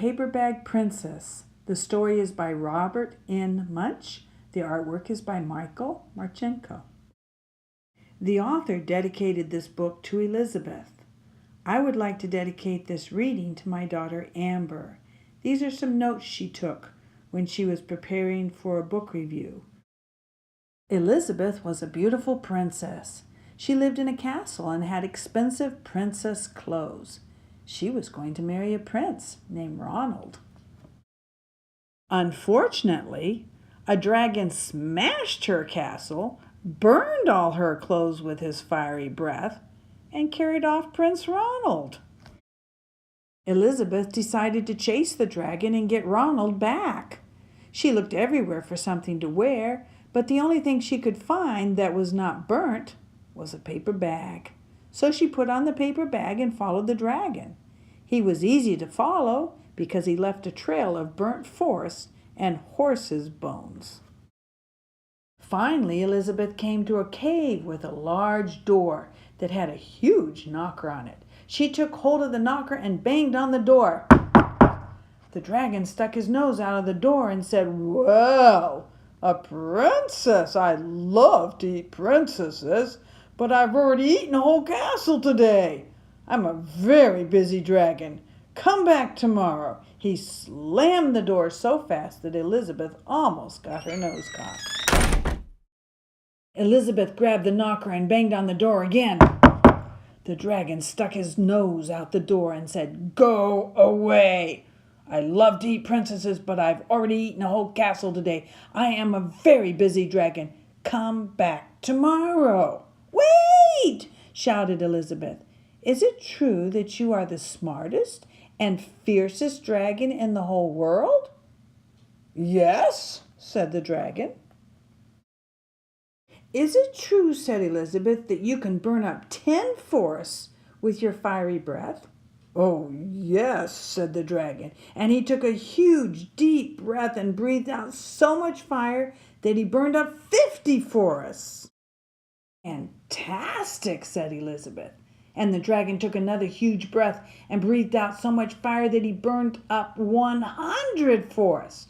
Paper Bag Princess. The story is by Robert N. Munch. The artwork is by Martchenko. The author dedicated this book to Elizabeth. I would like to dedicate this reading to my daughter Amber. These are some notes she took when she was preparing for a book review. Elizabeth was a beautiful princess. She lived in a castle and had expensive princess clothes. She was going to marry a prince named Ronald. Unfortunately, a dragon smashed her castle, burned all her clothes with his fiery breath, and carried off Prince Ronald. Elizabeth decided to chase the dragon and get Ronald back. She looked everywhere for something to wear, but the only thing she could find that was not burnt was a paper bag. So she put on the paper bag and followed the dragon. He was easy to follow because he left a trail of burnt forest and horses' bones. Finally, Elizabeth came to a cave with a large door that had a huge knocker on it. She took hold of the knocker and banged on the door. The dragon stuck his nose out of the door and said, "Well, a princess! I love to eat princesses, but I've already eaten a whole castle today. I'm a very busy dragon. Come back tomorrow." He slammed the door so fast that Elizabeth almost got her nose caught. Elizabeth grabbed the knocker and banged on the door again. The dragon stuck his nose out the door and said, "Go away. I love to eat princesses, but I've already eaten a whole castle today. I am a very busy dragon. Come back tomorrow." "Wait!" shouted Elizabeth. "Is it true that you are the smartest and fiercest dragon in the whole world?" "Yes," said the dragon. "Is it true," said Elizabeth, "that you can burn up 10 forests with your fiery breath?" "Oh, yes," said the dragon, and he took a huge, deep breath and breathed out so much fire that he burned up 50 forests. "Fantastic," said Elizabeth, and the dragon took another huge breath and breathed out so much fire that he burned up 100 forests.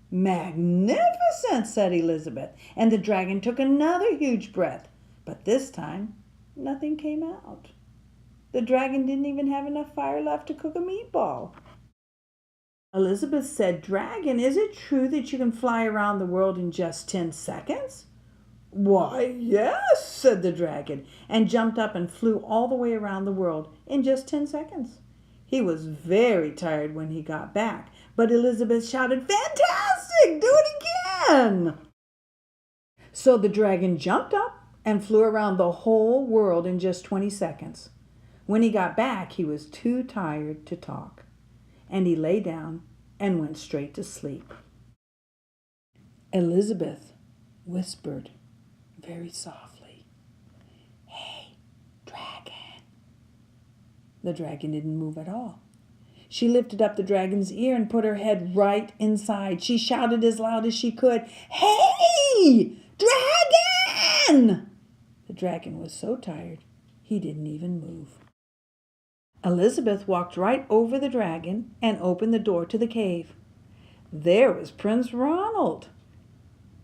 "Magnificent," said Elizabeth, and the dragon took another huge breath, but this time nothing came out. The dragon didn't even have enough fire left to cook a meatball. Elizabeth said, "Dragon, is it true that you can fly around the world in just 10 seconds?" "Why, yes," said the dragon, and jumped up and flew all the way around the world in just 10 seconds. He was very tired when he got back, but Elizabeth shouted, "Fantastic! Do it again!" So the dragon jumped up and flew around the whole world in just 20 seconds. When he got back, he was too tired to talk, and he lay down and went straight to sleep. Elizabeth whispered very softly, "Hey, dragon." The dragon didn't move at all. She lifted up the dragon's ear and put her head right inside. She shouted as loud as she could, "Hey, dragon!" The dragon was so tired, he didn't even move. Elizabeth walked right over the dragon and opened the door to the cave. There was Prince Ronald.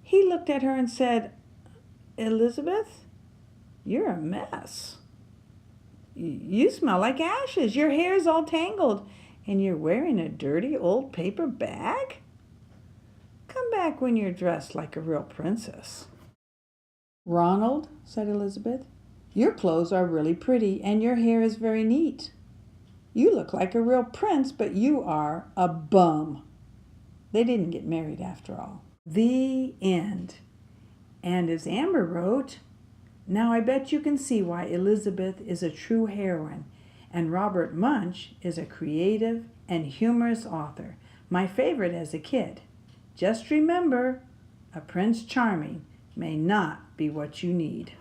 He looked at her and said, "Elizabeth, you're a mess. You smell like ashes. Your hair's all tangled, and you're wearing a dirty old paper bag. Come back when you're dressed like a real princess." "Ronald," said Elizabeth, "your clothes are really pretty, and your hair is very neat. You look like a real prince, but you are a bum." They didn't get married after all. The end. And as Amber wrote, now I bet you can see why Elizabeth is a true heroine, and Robert Munch is a creative and humorous author, my favorite as a kid. Just remember, a Prince Charming may not be what you need.